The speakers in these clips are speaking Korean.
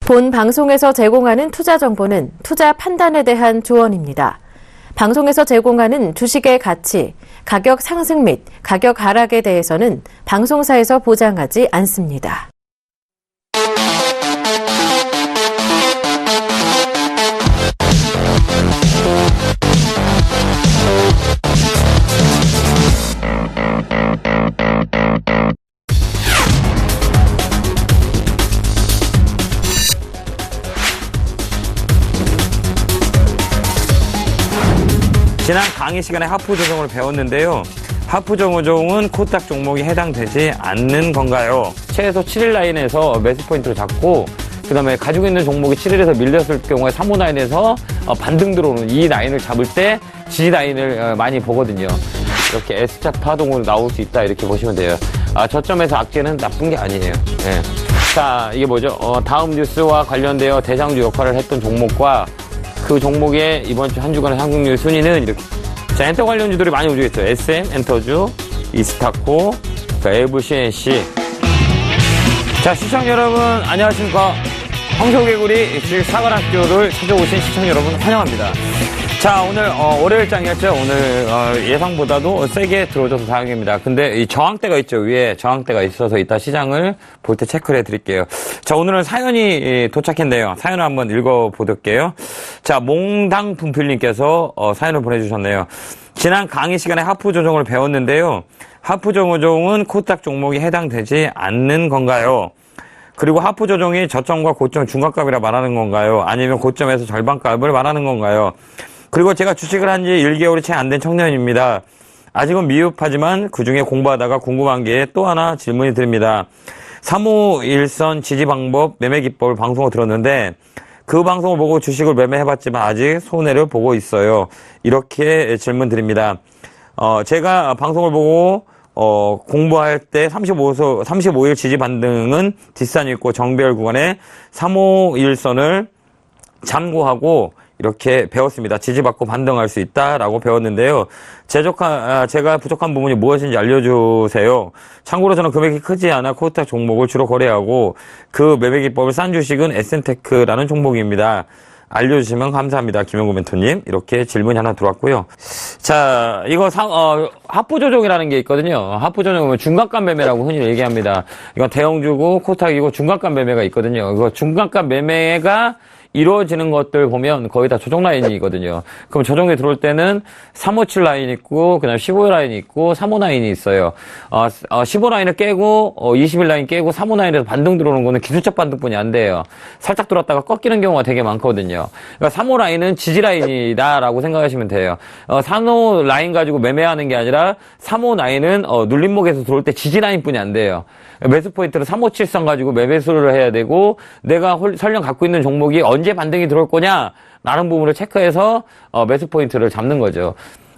본 방송에서 제공하는 투자 정보는 투자 판단에 대한 조언입니다. 방송에서 제공하는 주식의 가치, 가격 상승 및 가격 하락에 대해서는 방송사에서 보장하지 않습니다. 지난 강의 시간에 하프 조정을 배웠는데요. 하프 조정은 코스닥 종목이 해당되지 않는 건가요? 최소 7일 라인에서 매수 포인트를 잡고 그 다음에 가지고 있는 종목이 7일에서 밀렸을 경우에 3호 라인에서 반등 들어오는 이 라인을 잡을 때 지지 라인을 많이 보거든요. 이렇게 S자 파동으로 나올 수 있다 이렇게 보시면 돼요. 저점에서 악재는 나쁜 게 아니에요. 네. 자, 이게 뭐죠? 다음 뉴스와 관련되어 대장주 역할을 했던 종목과 그 종목의 이번 주 한 주간의 상승률 순위는 이렇게. 자, 엔터 관련주들이 많이 움직였어요. SM, 엔터주, 이스타코, 엘브 CNC. 자, 시청자 여러분, 안녕하십니까. 황소개구리 사관학교를 찾아오신 시청자 여러분, 환영합니다. 자, 오늘, 월요일장이었죠. 오늘, 예상보다도 세게 들어오셔서 다행입니다. 근데 이 저항대가 있죠. 위에 저항대가 있어서 이따 시장을 볼 때 체크를 해드릴게요. 자, 오늘은 사연이 도착했네요. 사연을 한번 읽어보릴게요. 자, 몽당 분필님께서 사연을 보내주셨네요. 지난 강의 시간에 하프 조정을 배웠는데요. 하프 조정은 코스닥 종목이 해당되지 않는 건가요? 그리고 하프 조정이 저점과 고점 중간값이라 말하는 건가요? 아니면 고점에서 절반값을 말하는 건가요? 그리고 제가 주식을 한 지 1개월이 채 안 된 청년입니다. 아직은 미흡하지만 그중에 공부하다가 궁금한 게 또 하나 질문이 드립니다. 3호 1선 지지 방법 매매 기법을 방송을 들었는데 그 방송을 보고 주식을 매매해봤지만 아직 손해를 보고 있어요. 이렇게 질문 드립니다. 제가 방송을 보고 공부할 때 35일 지지 반등은 뒷산이 있고 정배열 구간에 3호 1선을 참고하고 이렇게 배웠습니다. 지지받고 반등할 수 있다라고 배웠는데요. 제가 부족한 부분이 무엇인지 알려주세요. 참고로 저는 금액이 크지 않아 코스닥 종목을 주로 거래하고 그 매매 기법을 싼 주식은 에센테크라는 종목입니다. 알려주시면 감사합니다. 김영구 멘토님. 이렇게 질문이 하나 들어왔고요. 자, 이거 하프 조정이라는 게 있거든요. 하프 조정은 중간값 매매라고 흔히 얘기합니다. 이건 대형주고 코스닥이고 중간값 매매가 있거든요. 이거 중간값 매매가 이루어지는 것들 보면 거의 다 조정 라인이거든요. 그럼 조정에 들어올 때는 357 라인 있고, 그 다음에 15 라인이 있고, 35 라인이 있어요. 15 라인을 깨고, 21 라인 깨고, 35 라인에서 반등 들어오는 거는 기술적 반등뿐이 안 돼요. 살짝 들어왔다가 꺾이는 경우가 되게 많거든요. 그러니까 35 라인은 지지 라인이다라고 생각하시면 돼요. 35 라인 가지고 매매하는 게 아니라 35 라인은 눌림목에서 들어올 때 지지 라인뿐이 안 돼요. 매수 포인트를 357선 가지고 매매수를 해야 되고 내가 설령 갖고 있는 종목이 언제 반등이 들어올 거냐 라는 부분을 체크해서 매수 포인트를 잡는 거죠.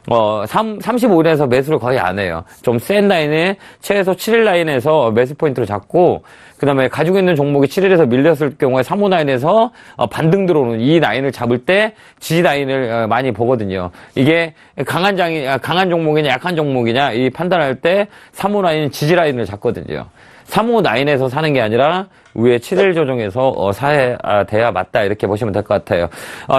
35일에서 매수를 거의 안 해요. 좀 센 라인에 최소 7일 라인에서 매수 포인트를 잡고 그 다음에 가지고 있는 종목이 7일에서 밀렸을 경우에 3호 라인에서 반등 들어오는 이 라인을 잡을 때 지지 라인을 많이 보거든요. 이게 강한 종목이냐 약한 종목이냐 이 판단할 때 3호 라인 지지 라인을 잡거든요. 3호 라인에서 사는 게 아니라 위에 7일 조정에서 돼야 맞다 이렇게 보시면 될 것 같아요.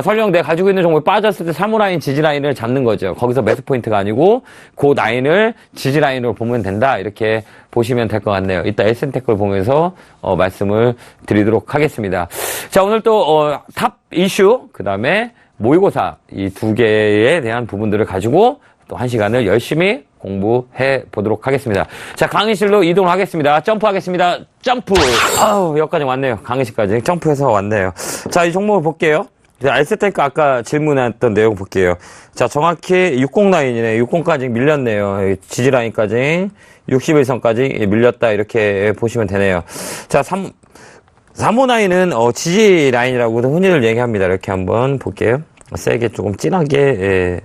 설령 내가 가지고 있는 종목이 빠졌을 때 3호 라인 지지 라인을 잡는 거죠. 거기서 매수 포인트가 아니고 그 라인을 지지 라인으로 보면 된다 이렇게 보시면 될 것 같네요. 이따 에센테크를 보면서 말씀을 드리도록 하겠습니다. 자, 오늘 또 탑 이슈 그 다음에 모의고사 이 두 개에 대한 부분들을 가지고 또 한 시간을 열심히 공부해 보도록 하겠습니다. 자, 강의실로 이동하겠습니다. 점프하겠습니다. 점프! 아우, 여기까지 왔네요. 강의실까지. 점프해서 왔네요. 자, 이 종목을 볼게요. 자, 에스테크 아까 질문했던 내용 볼게요. 자, 정확히 60 라인이네. 60까지 밀렸네요. 지지 라인까지. 61선까지 밀렸다. 이렇게 보시면 되네요. 자, 3호 라인은 지지 라인이라고도 흔히들 얘기합니다. 이렇게 한번 볼게요. 세게 조금 진하게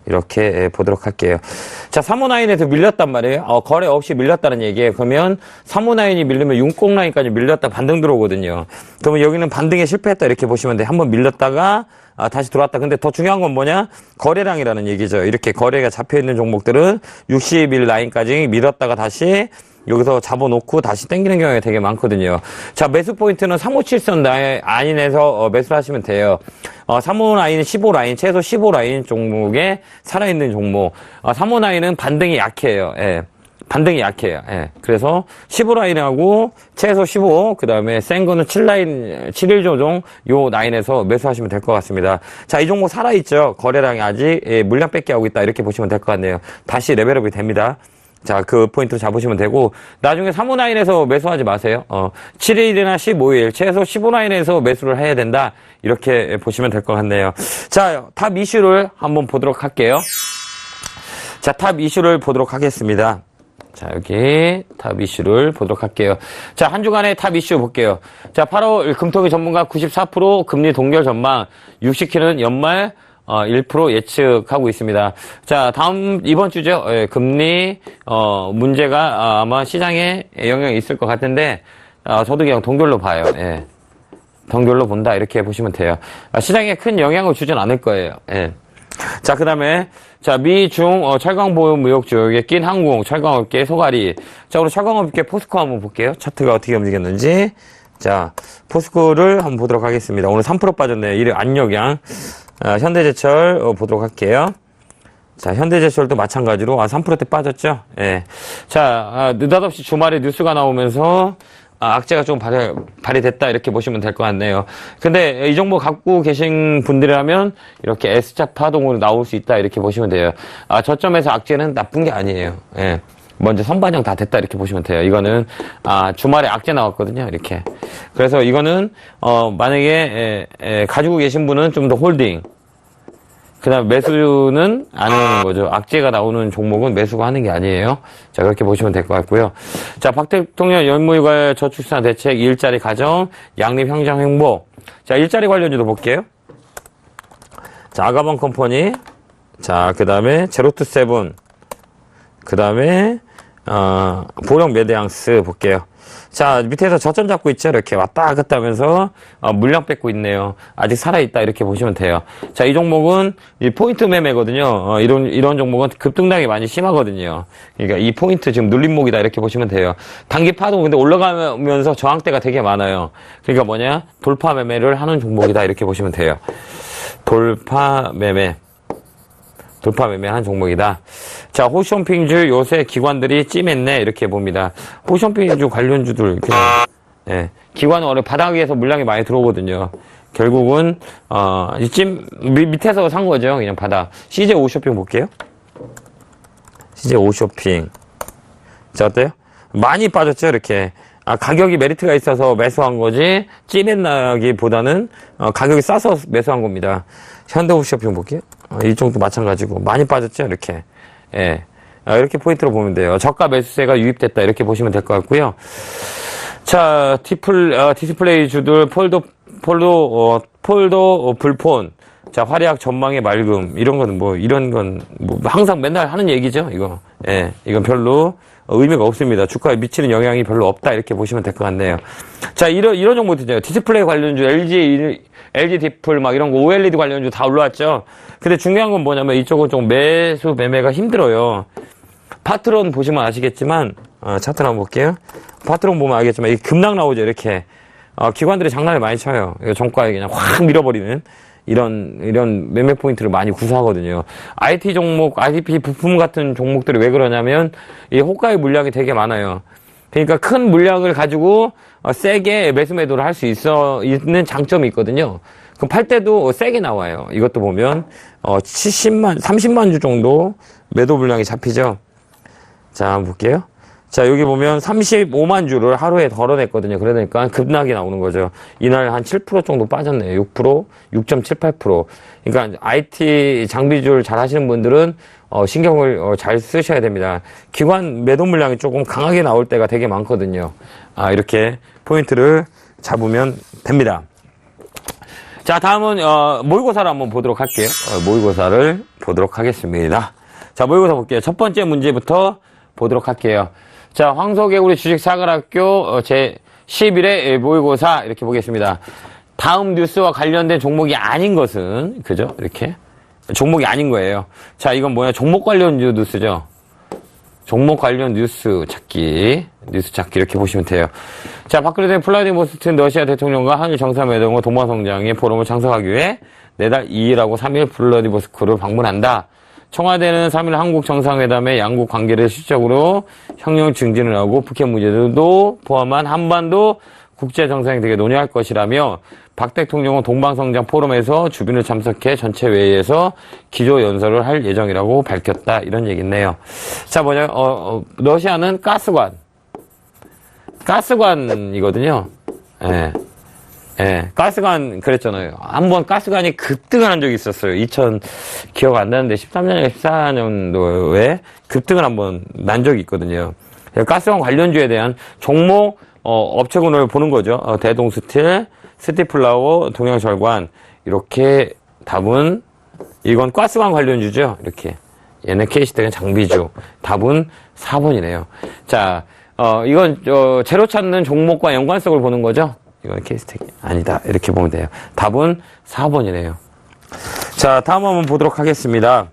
이렇게 보도록 할게요. 자, 3호 라인에서 밀렸단 말이에요. 거래 없이 밀렸다는 얘기예요. 그러면 3호 라인이 밀리면 60 라인까지 밀렸다 반등 들어오거든요. 그러면 여기는 반등에 실패했다 이렇게 보시면 돼요. 한번 밀렸다가 다시 들어왔다. 근데 더 중요한 건 뭐냐? 거래량이라는 얘기죠. 이렇게 거래가 잡혀있는 종목들은 60일 라인까지 밀었다가 다시 여기서 잡아놓고 다시 당기는 경우가 되게 많거든요. 자, 매수 포인트는 357선 안에서 매수를 하시면 돼요. 3호 라인, 15 라인, 최소 15 라인 종목에 살아있는 종목. 3호 라인은 반등이 약해요. 예. 반등이 약해요. 예. 그래서 15 라인하고 최소 15, 그 다음에 센 거는 7라인, 7일 조종 요 라인에서 매수하시면 될 것 같습니다. 자, 이 종목 살아있죠? 거래량이 아직 물량 뺏기 하고 있다. 이렇게 보시면 될 것 같네요. 다시 레벨업이 됩니다. 자, 그 포인트 잡으시면 되고, 나중에 3호 라인에서 매수하지 마세요. 7일이나 15일, 최소 15 라인에서 매수를 해야 된다. 이렇게 보시면 될 것 같네요. 자, 탑 이슈를 한번 보도록 할게요. 자, 탑 이슈를 보도록 하겠습니다. 자, 여기 탑 이슈를 보도록 할게요. 자, 한 주간의 탑 이슈 볼게요. 자, 8월 금통위 전문가 94% 금리 동결 전망, 60키는 연말 1% 예측하고 있습니다. 자, 이번 주죠. 예, 금리, 문제가 아마 시장에 영향이 있을 것 같은데, 저도 그냥 동결로 봐요. 예. 동결로 본다. 이렇게 보시면 돼요. 시장에 큰 영향을 주진 않을 거예요. 예. 자, 그 다음에, 자, 미중, 철강보유 무역주역에 낀 항공, 철강업계 소가리. 자, 오늘 철강업계 포스코 한번 볼게요. 차트가 어떻게 움직였는지. 자, 포스코를 한번 보도록 하겠습니다. 오늘 3% 빠졌네요. 이래 안역양. 현대제철 보도록 할게요. 자, 현대제철도 마찬가지로 3%대 빠졌죠. 예. 자, 느닷없이 주말에 뉴스가 나오면서 악재가 좀 발휘됐다 이렇게 보시면 될 것 같네요. 근데 이 정보 갖고 계신 분들이라면 이렇게 S자 파동으로 나올 수 있다 이렇게 보시면 돼요. 저점에서 악재는 나쁜 게 아니에요. 예. 먼저 선반영 다 됐다 이렇게 보시면 돼요. 이거는 주말에 악재 나왔거든요. 이렇게. 그래서 이거는 만약에 가지고 계신 분은 좀 더 홀딩. 그다음 매수는 안 하는 거죠. 악재가 나오는 종목은 매수가 하는 게 아니에요. 자, 그렇게 보시면 될 것 같고요. 자, 박 대통령 연무일괄 저출산 대책, 일자리 가정, 양립 형장 행복. 자, 일자리 관련주도 볼게요. 자, 아가방 컴퍼니. 자, 그다음에 제로투 세븐. 그다음에 보령 메디앙스 볼게요. 자, 밑에서 저점 잡고 있죠? 이렇게 왔다 갔다 하면서 물량 뺏고 있네요. 아직 살아있다 이렇게 보시면 돼요. 자, 이 종목은 이 포인트 매매거든요. 이런 종목은 급등락이 많이 심하거든요. 그러니까 이 포인트 지금 눌림목이다 이렇게 보시면 돼요. 단기 파동 근데 올라가면서 저항대가 되게 많아요. 그러니까 뭐냐? 돌파 매매를 하는 종목이다 이렇게 보시면 돼요. 돌파 매매한 종목이다. 자, 호쇼핑주 요새 기관들이 찜했네 이렇게 봅니다. 호쇼핑주 관련주들 이렇게 예, 기관은 원래 바닥 위에서 물량이 많이 들어오거든요. 결국은 밑에서 산 거죠. 그냥 바닥. CJ 오쇼핑 볼게요. CJ 오쇼핑. 자, 어때요? 많이 빠졌죠, 이렇게. 가격이 메리트가 있어서 매수한 거지 찜했나기보다는 가격이 싸서 매수한 겁니다. 현대홈쇼핑 볼게요. 이쪽도 마찬가지고 많이 빠졌죠, 이렇게. 예. 이렇게 포인트로 보면 돼요. 저가 매수세가 유입됐다 이렇게 보시면 될 것 같고요. 자, 디스플레이 주들 폴더 불폰. 자, 활약 전망의 맑음. 이런 건 항상 맨날 하는 얘기죠, 이거. 예. 이건 별로 의미가 없습니다. 주가에 미치는 영향이 별로 없다 이렇게 보시면 될 것 같네요. 자, 이런 종목들이죠. 디스플레이 관련주, LG 디플 막 이런 거 OLED 관련주 다 올라왔죠. 근데 중요한 건 뭐냐면 이쪽은 좀 매수 매매가 힘들어요. 파트론 보시면 아시겠지만 차트를 한번 볼게요. 파트론 보면 알겠지만 이게 급락 나오죠. 이렇게 기관들이 장난을 많이 쳐요. 종가에 그냥 확 밀어버리는 이런 매매 포인트를 많이 구사하거든요. IT 종목, IDP 부품 같은 종목들이 왜 그러냐면 이 호가의 물량이 되게 많아요. 그러니까 큰 물량을 가지고 세게 매수 매도를 할 수 있는 장점이 있거든요. 그럼 팔 때도 세게 나와요. 이것도 보면 30만 주 정도 매도 물량이 잡히죠. 자, 한번 볼게요. 자, 여기 보면 35만 주를 하루에 덜어냈거든요. 그러니까 급락이 나오는 거죠. 이날 한 7% 정도 빠졌네요. 6%, 6.78%. 그러니까 IT 장비줄 잘 하시는 분들은 신경을 잘 쓰셔야 됩니다. 기관 매도 물량이 조금 강하게 나올 때가 되게 많거든요. 이렇게 포인트를 잡으면 됩니다. 자, 다음은 모의고사를 한번 보도록 할게요. 모의고사를 보도록 하겠습니다. 자, 모의고사 볼게요. 첫 번째 문제부터 보도록 할게요. 자, 황소개구리 주식사관학교 제 11회 모의고사 이렇게 보겠습니다. 다음 뉴스와 관련된 종목이 아닌 것은 그죠? 이렇게 종목이 아닌 거예요. 자, 이건 뭐야? 종목 관련 뉴스죠. 종목 관련 뉴스 찾기 이렇게 보시면 돼요. 자, 박근혜 대통령 플라디보스틴 러시아 대통령과 한일 정상회담과 동반성장의 포럼을 참석하기 위해 내달 2일하고 3일 블라디보스토크를 방문한다. 청와대는 3일 한국 정상회담의 양국 관계를 실질적으로 협력 증진을 하고 북핵 문제도 포함한 한반도 국제 정상에 대해 논의할 것이라며 박 대통령은 동방성장 포럼에서 주빈을 참석해 전체 회의에서 기조 연설을 할 예정이라고 밝혔다. 이런 얘기네요. 자, 러시아는 가스관이거든요. 가스관 그랬잖아요. 한번 가스관이 급등을 한 적이 있었어요. 기억 안 나는데 13년인가 14년도에 급등을 한번 난 적이 있거든요. 가스관 관련주에 대한 종목 업체군을 보는 거죠. 대동스틸, 스티플라워, 동양철관. 이렇게 답은 이건 가스관 관련주죠. 이렇게 얘는 KC텍은 장비주. 답은 4번이네요. 자, 이건 재료 찾는 종목과 연관성을 보는 거죠. 이건 KC텍이 아니다. 이렇게 보면 돼요. 답은 4번이네요. 자, 다음 한번 보도록 하겠습니다.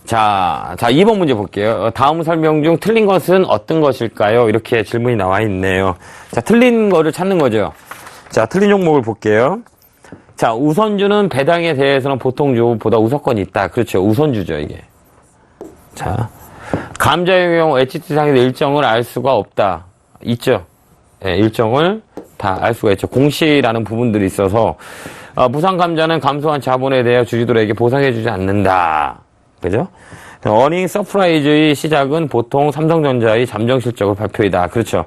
자, 2번 문제 볼게요. 다음 설명 중 틀린 것은 어떤 것일까요? 이렇게 질문이 나와 있네요. 자, 틀린 거를 찾는 거죠. 자, 틀린 종목을 볼게요. 자, 우선주는 배당에 대해서는 보통주보다 우선권이 있다. 그렇죠. 우선주죠, 이게. 자, 감자의 경우 HT상에서 일정을 알 수가 없다. 있죠. 예, 일정을 다 알 수가 있죠. 공시라는 부분들이 있어서 부산감자는 감소한 자본에 대해 주주들에게 보상해주지 않는다. 그죠? 어닝 서프라이즈의 시작은 보통 삼성전자의 잠정 실적을 발표이다. 그렇죠.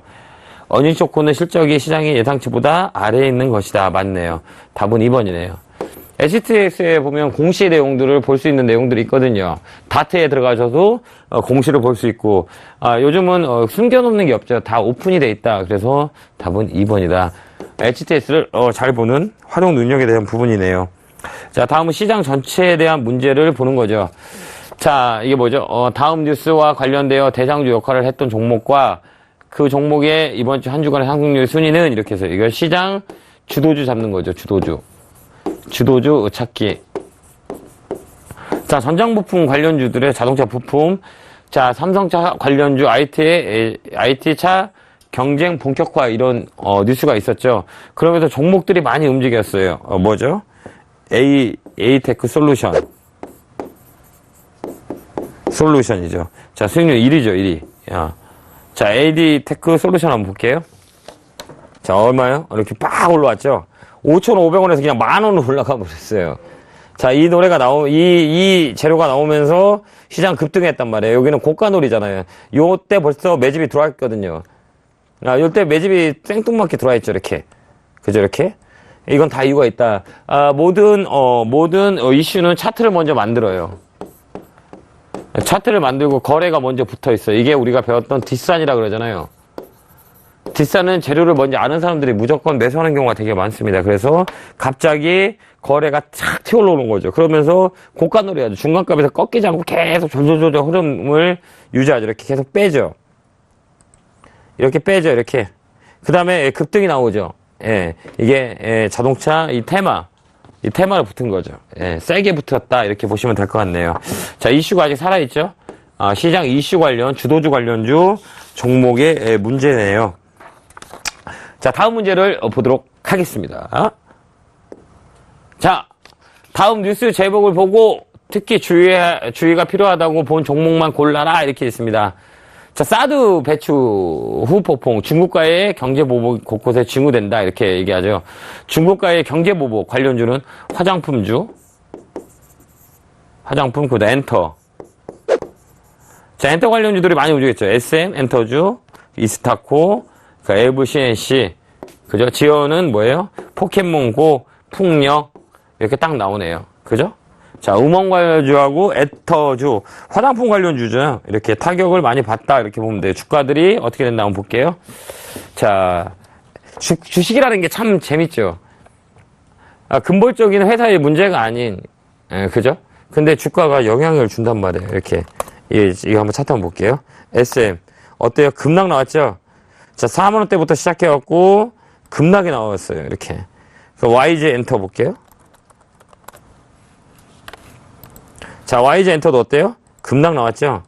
어닝 쇼크는 실적이 시장의 예상치보다 아래에 있는 것이다. 맞네요. 답은 2번이네요. HTX에 보면 공시 내용들을 볼 수 있는 내용들이 있거든요. 다트에 들어가셔도 공시를 볼 수 있고, 요즘은 숨겨놓는 게 없죠. 다 오픈이 돼 있다. 그래서 답은 2번이다. HTS를 잘 보는 활용 능력에 대한 부분이네요. 자, 다음은 시장 전체에 대한 문제를 보는 거죠. 자, 이게 뭐죠? 다음 뉴스와 관련되어 대장주 역할을 했던 종목과 그 종목의 이번 주 한 주간의 상승률 순위는 이렇게 해서 이걸 시장 주도주 잡는 거죠. 주도주 찾기. 자, 전장부품 관련주들의 자동차 부품. 자, 삼성차 관련주 IT차 경쟁 본격화 이런 뉴스가 있었죠. 그러면서 종목들이 많이 움직였어요. 뭐죠? 에이테크 솔루션이죠. 자, 수익률 1위죠, 1위. 자, 에이테크 솔루션 한번 볼게요. 자, 얼마요? 이렇게 빡 올라왔죠? 5,500원에서 그냥 10,000원으로 올라가 버렸어요. 자, 이 재료가 나오면서 시장 급등했단 말이에요. 여기는 고가놀이잖아요. 요때 벌써 매집이 들어와 있거든요. 요때 매집이 생뚱맞게 들어와 있죠, 이렇게. 그죠, 이렇게? 이건 다 이유가 있다. 모든 이슈는 차트를 먼저 만들어요. 차트를 만들고 거래가 먼저 붙어 있어요. 이게 우리가 배웠던 뒷산이라 그러잖아요. 뒷산은 재료를 먼저 아는 사람들이 무조건 매수하는 경우가 되게 많습니다. 그래서 갑자기 거래가 착 튀어오르는 거죠. 그러면서 고가놀이 하죠. 중간값에서 꺾이지 않고 계속 조조조조 흐름을 유지하죠. 이렇게 계속 빼죠. 이렇게 빼죠. 이렇게. 그 다음에 급등이 나오죠. 예. 이게 자동차 이 테마를 붙은 거죠. 예. 세게 붙었다. 이렇게 보시면 될 것 같네요. 자, 이슈가 아직 살아있죠. 시장 이슈 관련, 주도주 관련주 종목의 문제네요. 자, 다음 문제를 보도록 하겠습니다. 자, 다음 뉴스 제목을 보고 특히 주의가 필요하다고 본 종목만 골라라 이렇게 있습니다. 자, 사드 배추 후 폭풍, 중국과의 경제보복 곳곳에 징후된다 이렇게 얘기하죠. 중국과의 경제보복 관련주는 화장품, 그다음 엔터. 자, 엔터 관련주들이 많이 움직였죠. SM, 엔터주, 이스타코, 엘브 CNC, 그죠? 지어는 뭐예요? 포켓몬고, 풍력, 이렇게 딱 나오네요. 그죠? 자, 음원 관련주하고 엔터주, 화장품 관련주죠. 이렇게 타격을 많이 봤다. 이렇게 보면 돼요. 주가들이 어떻게 됐나 한번 볼게요. 자, 주식이라는 게 참 재밌죠. 근본적인 회사의 문제가 아닌, 그죠? 근데 주가가 영향을 준단 말이에요. 이렇게. 이거 한번 차트 한번 볼게요. SM. 어때요? 급락 나왔죠? 자, 4만원대부터 시작해갖고, 급락이 나왔어요. 이렇게. YG 엔터 볼게요. 자, YG 엔터도 어때요? 급락 나왔죠?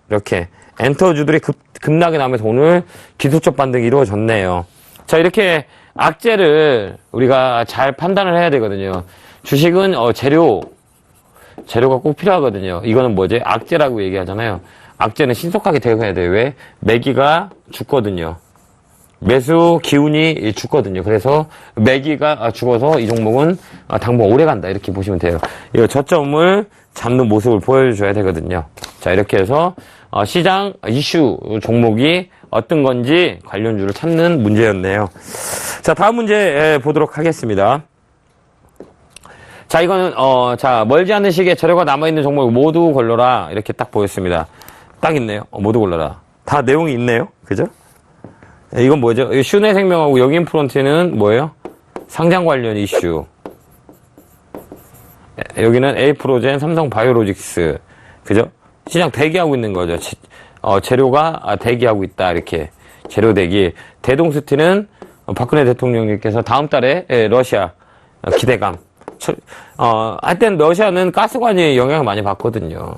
이렇게 엔터주들이 급락이 나면서 오늘 기술적 반등이 이루어졌네요. 자, 이렇게 악재를 우리가 잘 판단을 해야 되거든요. 주식은 재료가 꼭 필요하거든요. 이거는 뭐지? 악재라고 얘기하잖아요. 악재는 신속하게 대응해야 돼요. 왜? 매기가 죽거든요. 매수 기운이 죽거든요. 그래서 매기가 죽어서 이 종목은 당분 오래 간다. 이렇게 보시면 돼요. 이 저점을 잡는 모습을 보여줘야 되거든요. 자, 이렇게 해서 시장 이슈 종목이 어떤 건지 관련주를 찾는 문제였네요. 자, 다음 문제 보도록 하겠습니다. 자, 이거는 자, 멀지 않은 시기에 재료가 남아있는 종목 모두 걸러라. 이렇게 딱 보였습니다. 딱 있네요. 모두 걸러라. 다 내용이 있네요. 그죠? 이건 뭐죠? 슈네생명하고 영인프론트는 뭐예요? 상장 관련 이슈. 여기는 에이프로젠, 삼성바이오로직스. 그죠? 시장 대기하고 있는 거죠. 재료가 대기하고 있다. 이렇게. 재료 대기. 대동스티는 박근혜 대통령님께서 다음 달에 러시아 기대감. 하여튼 러시아는 가스관이 영향을 많이 받거든요.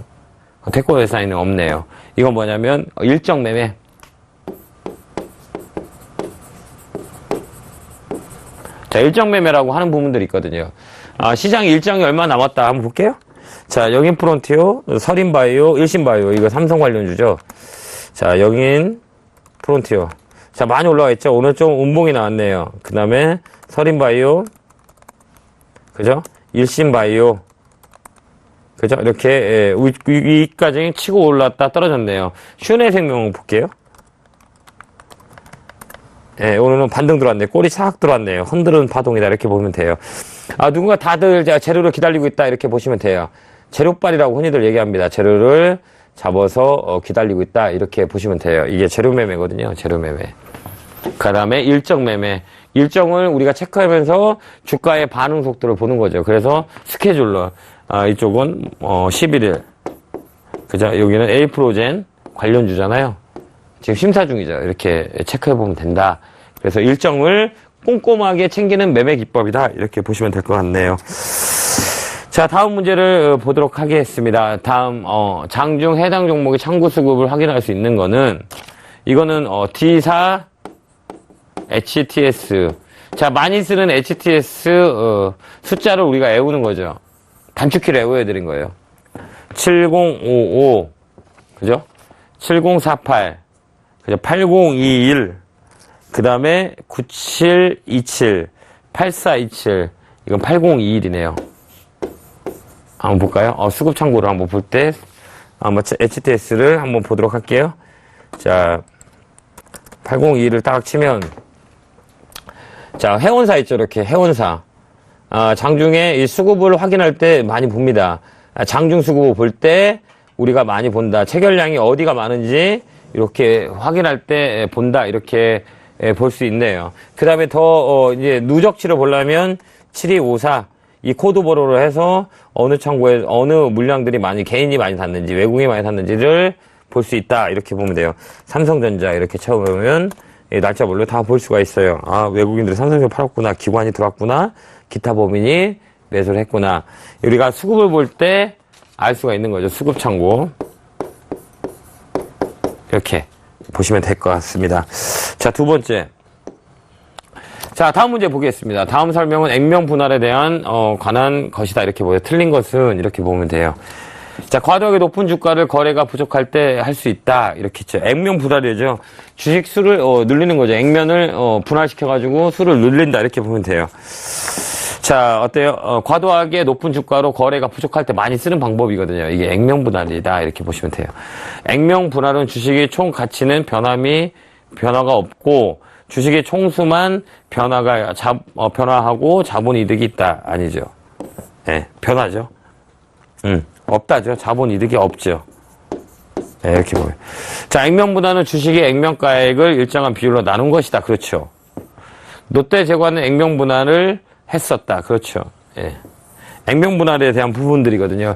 대권 회사에는 없네요. 이건 뭐냐면 일정 매매. 자, 일정 매매라고 하는 부분들이 있거든요. 시장 일정이 얼마 남았다 한번 볼게요. 자, 영인프론티오, 서린바이오, 일신바이오, 이거 삼성 관련주죠. 자, 영인프론티오. 자, 많이 올라와 있죠. 오늘 좀 운봉이 나왔네요. 그 다음에 서린바이오, 그죠? 일신바이오, 그죠? 이렇게 위까지 치고 올랐다 떨어졌네요. 슈네생명 볼게요. 예, 오늘은 반등 들어왔네요. 꼬리 싹 들어왔네요. 흔드는 파동이다. 이렇게 보면 돼요. 누군가 다들 재료를 기다리고 있다. 이렇게 보시면 돼요. 재료빨이라고 흔히들 얘기합니다. 재료를 잡아서 기다리고 있다. 이렇게 보시면 돼요. 이게 재료 매매거든요. 재료 매매. 그 다음에 일정 매매. 일정을 우리가 체크하면서 주가의 반응 속도를 보는 거죠. 그래서 스케줄러. 이쪽은 11일. 그죠? 여기는 에이프로젠 관련주잖아요. 지금 심사 중이죠. 이렇게 체크해보면 된다. 그래서 일정을 꼼꼼하게 챙기는 매매 기법이다. 이렇게 보시면 될 것 같네요. 자, 다음 문제를 보도록 하겠습니다. 다음, 장중 해당 종목의 창구 수급을 확인할 수 있는 거는, 이거는, D사, HTS. 자, 많이 쓰는 HTS, 숫자를 우리가 외우는 거죠. 단축키를 외워드린 거예요. 7055. 그죠? 7048. 그죠? 8021. 그 다음에 9727. 8427. 이건 8021이네요. 한번 볼까요? 수급 창구를 한번 볼 때, HTS를 한번 보도록 할게요. 자, 8021을 딱 치면, 자, 해운사 있죠, 이렇게, 해운사. 장중에 이 수급을 확인할 때 많이 봅니다. 장중 수급을 볼 때 우리가 많이 본다. 체결량이 어디가 많은지 이렇게 확인할 때 본다. 이렇게 볼 수 있네요. 그 다음에 더, 이제 누적치를 보려면 7254. 이 코드 번호로 해서 어느 창구에 어느 물량들이 많이, 개인이 많이 샀는지, 외국인이 많이 샀는지를 볼 수 있다. 이렇게 보면 돼요. 삼성전자 이렇게 쳐보면 날짜별로 다 볼 수가 있어요. 외국인들이 삼성전자 팔았구나. 기관이 들어왔구나. 기타 법인이 매수를 했구나. 우리가 수급을 볼 때 알 수가 있는 거죠. 수급 창구. 이렇게 보시면 될 것 같습니다. 자, 두 번째. 자, 다음 문제 보겠습니다. 다음 설명은 액면 분할에 대한 관한 것이다. 이렇게 보여요. 틀린 것은 이렇게 보면 돼요. 자, 과도하게 높은 주가를 거래가 부족할 때 할 수 있다. 이렇게 있죠. 액면 분할이죠. 주식 수를 늘리는 거죠. 액면을 분할시켜가지고 수를 늘린다. 이렇게 보면 돼요. 자, 어때요? 과도하게 높은 주가로 거래가 부족할 때 많이 쓰는 방법이거든요. 이게 액면 분할이다. 이렇게 보시면 돼요. 액면 분할은 주식의 총 가치는 변화가 없고 주식의 총수만 변화하고 자본 이득이 있다. 아니죠. 네, 변하죠. 없다죠. 자본 이득이 없죠. 네, 이렇게 보여요. 자, 액면분할은 주식의 액면가액을 일정한 비율로 나눈 것이다. 그렇죠. 롯데제과는 액면분할을 했었다. 그렇죠. 예. 액면분할에 대한 부분들이거든요.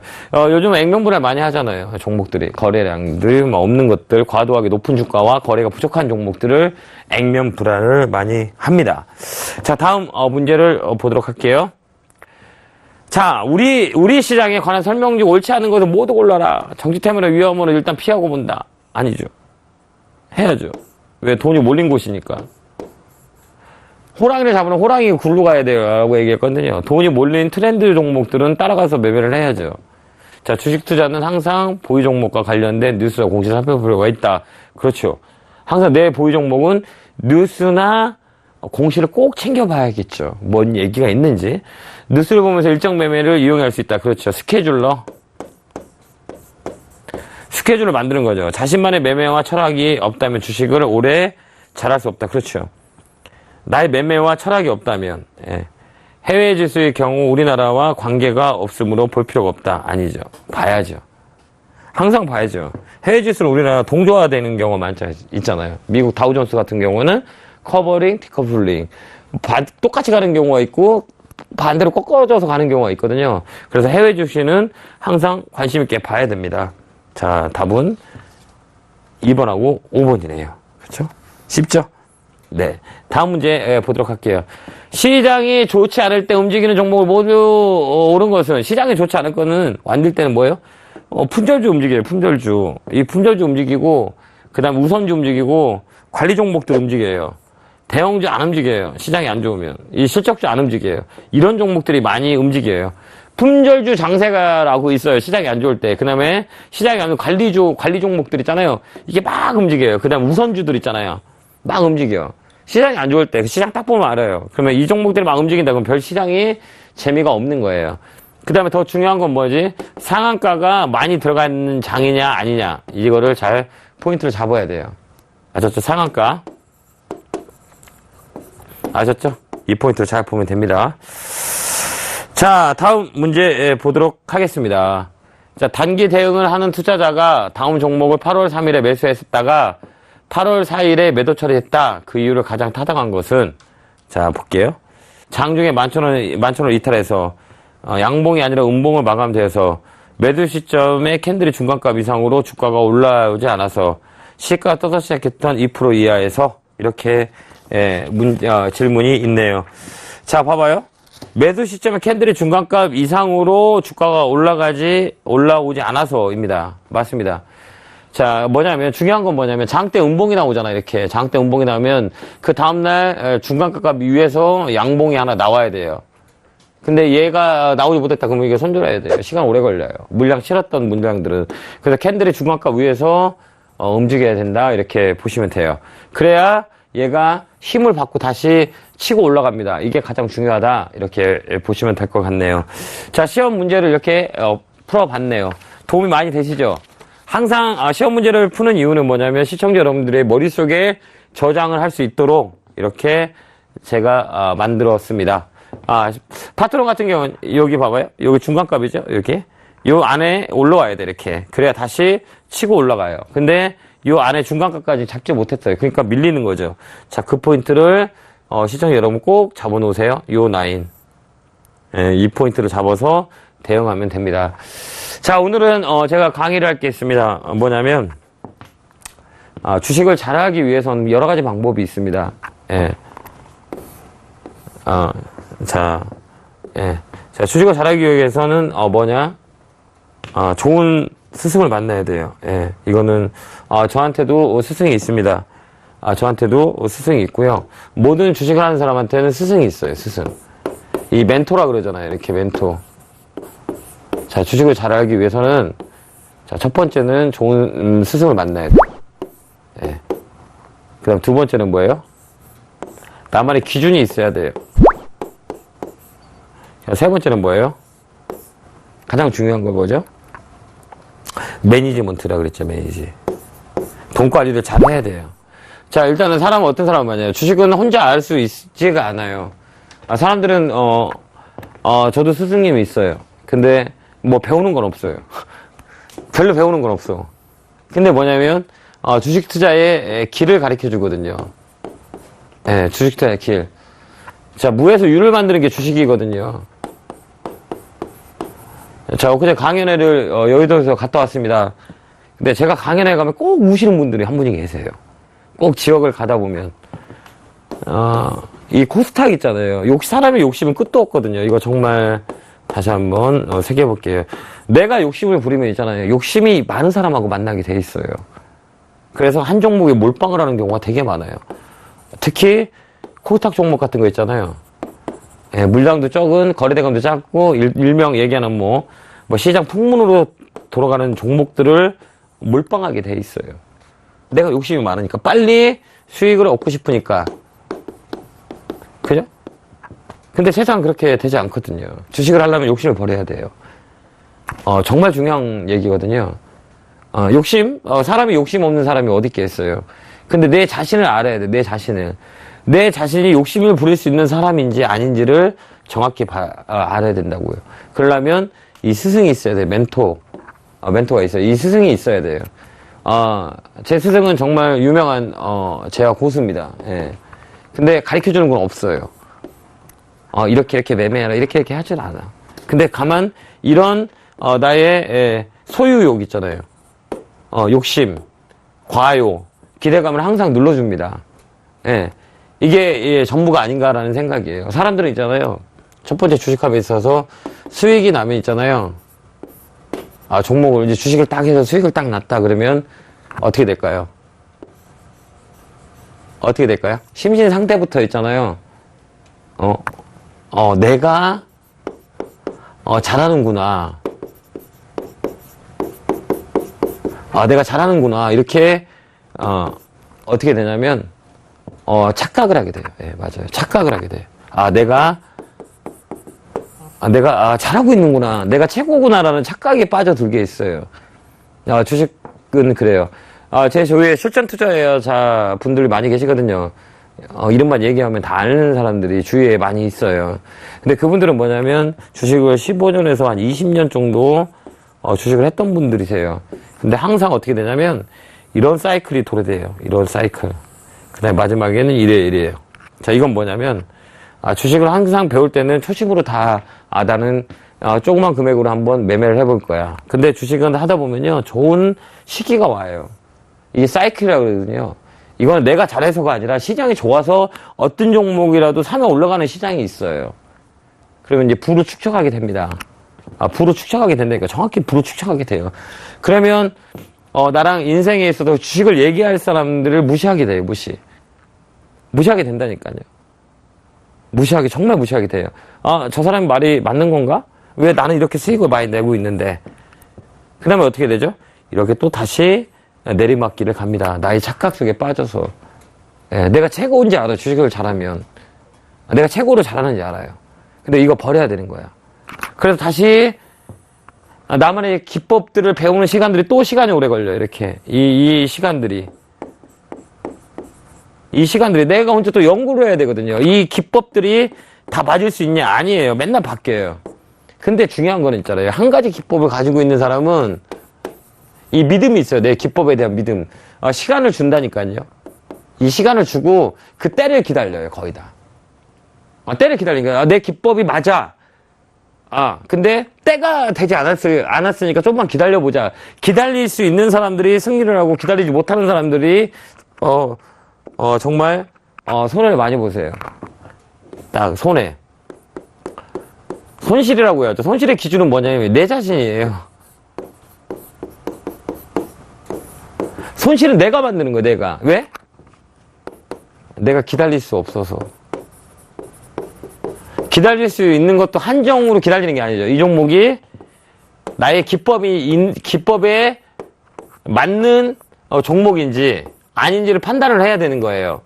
요즘 액면분할 많이 하잖아요. 종목들이. 거래량들, 없는 것들, 과도하게 높은 주가와 거래가 부족한 종목들을 액면분할을 많이 합니다. 자, 다음 문제를 보도록 할게요. 자, 우리 시장에 관한 설명중 옳지 않은 것을 모두 골라라. 정치 테마의 위험을 일단 피하고 본다. 아니죠. 해야죠. 왜? 돈이 몰린 곳이니까. 호랑이를 잡으면 호랑이 굴러 가야 돼요 라고 얘기했거든요. 돈이 몰린 트렌드 종목들은 따라가서 매매를 해야죠. 자, 주식 투자는 항상 보유 종목과 관련된 뉴스와 공시를 살펴볼 필요가 있다. 그렇죠. 항상 내 보유 종목은 뉴스나 공시를 꼭 챙겨봐야겠죠. 뭔 얘기가 있는지. 뉴스를 보면서 일정 매매를 이용할 수 있다. 그렇죠. 스케줄러. 스케줄을 만드는 거죠. 자신만의 매매와 철학이 없다면 주식을 오래 잘할 수 없다. 그렇죠. 나의 매매와 철학이 없다면, 예. 해외 지수의 경우 우리나라와 관계가 없으므로 볼 필요가 없다. 아니죠. 봐야죠. 항상 봐야죠. 해외 지수는 우리나라 동조화되는 경우가 있잖아요. 미국 다우존스 같은 경우는 커버링, 디커플링. 똑같이 가는 경우가 있고, 반대로 꺾어져서 가는 경우가 있거든요. 그래서 해외 주식은 항상 관심 있게 봐야 됩니다. 자, 답은 2번하고 5번이네요. 그렇죠? 쉽죠? 네. 다음 문제 보도록 할게요. 시장이 좋지 않을 때 움직이는 종목을 모두 오른 것은, 시장이 좋지 않을 거는 완들 때는 뭐예요? 품절주 움직여요. 품절주. 이 품절주 움직이고, 그 다음 우선주 움직이고, 관리 종목들 움직여요. 대형주 안 움직여요. 시장이 안 좋으면. 이 실적주 안 움직여요. 이런 종목들이 많이 움직여요. 품절주 장세가라고 있어요. 시장이 안 좋을 때. 그 다음에 시장이 안 좋은 관리 종목들 있잖아요. 이게 막 움직여요. 그 다음 우선주들 있잖아요. 막 움직여. 시장이 안 좋을 때, 시장 딱 보면 알아요. 그러면 이 종목들이 막 움직인다. 그럼 별 시장이 재미가 없는 거예요. 그 다음에 더 중요한 건 뭐지? 상한가가 많이 들어가 있는 장이냐, 아니냐. 이거를 잘 포인트를 잡아야 돼요. 아셨죠? 상한가. 아셨죠? 이 포인트를 잘 보면 됩니다. 자, 다음 문제 보도록 하겠습니다. 자, 단기 대응을 하는 투자자가 다음 종목을 8월 3일에 매수했다가 8월 4일에 매도 처리했다. 그 이유를 가장 타당한 것은, 자, 볼게요. 장중에 11,000원 이탈해서 양봉이 아니라 음봉을 마감되어서 매도 시점에 캔들이 중간값 이상으로 주가가 올라오지 않아서 시가가 떠서 시작했던 2% 이하에서 이렇게 질문이 있네요. 자, 봐봐요. 매도 시점에 캔들이 중간값 이상으로 주가가 올라오지 않아서입니다. 맞습니다. 자, 중요한 건 뭐냐면, 장대 음봉이 나오잖아, 이렇게. 장대 음봉이 나오면, 그 다음날 중간값 위에서 양봉이 하나 나와야 돼요. 근데 얘가 나오지 못했다, 그러면 이게 손절해야 돼요. 시간 오래 걸려요. 물량 실었던 물량들은. 그래서 캔들이 중간값 위에서 움직여야 된다, 이렇게 보시면 돼요. 그래야 얘가 힘을 받고 다시 치고 올라갑니다. 이게 가장 중요하다, 이렇게 보시면 될 것 같네요. 자, 시험 문제를 이렇게 풀어봤네요. 도움이 많이 되시죠? 항상 시험 문제를 푸는 이유는 뭐냐면 시청자 여러분들의 머릿속에 저장을 할 수 있도록 이렇게 제가 만들었습니다. 파트론 같은 경우는 여기 봐봐요. 여기 중간값이죠. 이렇게 요 안에 올라와야 돼. 이렇게. 그래야 다시 치고 올라가요. 근데 요 안에 중간값까지 잡지 못했어요. 그러니까 밀리는 거죠. 자, 그 포인트를 시청자 여러분 꼭 잡아놓으세요. 요 라인. 이 포인트를 잡아서 대응하면 됩니다. 자, 오늘은 제가 강의를 할 게 있습니다. 뭐냐면 주식을 잘하기 위해서는 여러 가지 방법이 있습니다. 예. 자, 주식을 잘하기 위해서는 좋은 스승을 만나야 돼요. 예. 이거는 저한테도 스승이 있습니다. 저한테도 스승이 있고요. 모든 주식을 하는 사람한테는 스승이 있어요. 스승. 이 멘토라 그러잖아요. 이렇게 멘토. 자, 주식을 잘 알기 위해서는, 자, 첫 번째는 좋은 스승을 만나야 돼요. 예. 그 다음 두 번째는 뭐예요? 나만의 기준이 있어야 돼요. 자, 세 번째는 뭐예요? 가장 중요한 건 뭐죠? 매니지먼트라 그랬죠, 매니지. 돈 관리를 잘 해야 돼요. 자, 일단은 사람은 어떤 사람을 만나요? 주식은 혼자 알 수 있지가 않아요. 사람들은, 저도 스승님이 있어요. 근데, 뭐 배우는 건 없어요. 별로 배우는 건 없어. 근데 뭐냐면 주식 투자의 길을 가르쳐 주거든요. 네, 주식 투자의 길. 자, 무에서 유를 만드는 게 주식이거든요. 자, 엊그제 강연회를 여의도에서 갔다 왔습니다. 근데 제가 강연회 가면 꼭 우시는 분들이 한 분이 계세요. 꼭 지역을 가다 보면 이 코스닥 있잖아요. 사람의 욕심은 끝도 없거든요. 이거 정말 다시 한번 새겨볼게요. 내가 욕심을 부리면 있잖아요. 욕심이 많은 사람하고 만나게 돼 있어요. 그래서 한 종목에 몰빵을 하는 경우가 되게 많아요. 특히 코스닥 종목 같은 거 있잖아요. 예, 물량도 적은, 거래대금도 작고, 일명 얘기하는 뭐 시장 풍문으로 돌아가는 종목들을 몰빵하게 돼 있어요. 내가 욕심이 많으니까, 빨리 수익을 얻고 싶으니까. 그죠? 근데 세상은 그렇게 되지 않거든요. 주식을 하려면 욕심을 버려야 돼요. 정말 중요한 얘기거든요. 사람이 욕심 없는 사람이 어디 있겠어요. 근데 내 자신을 알아야 돼, 내 자신을. 내 자신이 욕심을 부릴 수 있는 사람인지 아닌지를 정확히 알아야 된다고요. 그러려면 이 스승이 있어야 돼요. 멘토가 있어요. 이 스승이 있어야 돼요. 제 스승은 정말 유명한, 제가 고수입니다. 예. 근데 가르쳐주는 건 없어요. 이렇게 매매해라. 이렇게 하진 않아. 근데 가만, 이런, 나의, 소유욕 있잖아요. 욕심, 과요, 기대감을 항상 눌러줍니다. 예. 이게 전부가 아닌가라는 생각이에요. 사람들은 있잖아요. 첫 번째 주식함에 있어서 수익이 나면 있잖아요. 종목을 이제 주식을 딱 해서 수익을 딱 났다 그러면 어떻게 될까요? 어떻게 될까요? 심신 상태부터 있잖아요. 내가 잘하는구나. 내가 잘하는구나. 이렇게 어떻게 되냐면 착각을 하게 돼요. 예, 맞아요. 착각을 하게 돼요. 내가 잘하고 있는구나. 내가 최고구나라는 착각에 빠져들게 있어요. 주식은 그래요. 제 주위에 실전 투자자 분들이 많이 계시거든요. 이름만 얘기하면 다 아는 사람들이 주위에 많이 있어요. 근데 그분들은 뭐냐면 주식을 15년에서 한 20년 정도 주식을 했던 분들이세요. 근데 항상 어떻게 되냐면 이런 사이클이 도래돼요. 이런 사이클. 그 다음에 마지막에는 이래요. 자, 이건 뭐냐면 주식을 항상 배울 때는 초심으로 나는 조그만 금액으로 한번 매매를 해볼 거야. 근데 주식은 하다 보면요, 좋은 시기가 와요. 이게 사이클이라고 그러거든요. 이건 내가 잘해서가 아니라 시장이 좋아서 어떤 종목이라도 사면 올라가는 시장이 있어요. 그러면 이제 부를 축적하게 됩니다. 부를 축적하게 된다니까. 정확히 부를 축적하게 돼요. 그러면 나랑 인생에 있어서 주식을 얘기할 사람들을 무시하게 돼요. 무시하게 된다니까요. 정말 무시하게 돼요. 저 사람이 말이 맞는 건가? 왜 나는 이렇게 수익을 많이 내고 있는데. 그 다음에 어떻게 되죠? 이렇게 또 다시 내리막길을 갑니다. 나의 착각 속에 빠져서. 내가 최고인지 알아요. 주식을 잘하면. 내가 최고로 잘하는지 알아요. 근데 이거 버려야 되는 거야. 그래서 다시 나만의 기법들을 배우는 시간들이 또 시간이 오래 걸려요. 이렇게. 이 시간들이 내가 혼자 또 연구를 해야 되거든요. 이 기법들이 다 맞을 수 있냐? 아니에요. 맨날 바뀌어요. 근데 중요한 거는 있잖아요. 한 가지 기법을 가지고 있는 사람은 이 믿음이 있어요. 내 기법에 대한 믿음. 시간을 준다니까요. 이 시간을 주고 그 때를 기다려요. 거의 다. 때를 기다리니까 내 기법이 맞아. 근데 때가 되지 않았으니까 조금만 기다려보자. 기다릴 수 있는 사람들이 승리를 하고 기다리지 못하는 사람들이 정말 손해를 많이 보세요. 딱 손해. 손실이라고 해야죠. 손실의 기준은 뭐냐면 내 자신이에요. 손실은 내가 만드는 거예요. 내가. 왜? 내가 기다릴 수 없어서. 기다릴 수 있는 것도 한정으로 기다리는 게 아니죠. 이 종목이 나의 기법에 맞는 종목인지 아닌지를 판단을 해야 되는 거예요.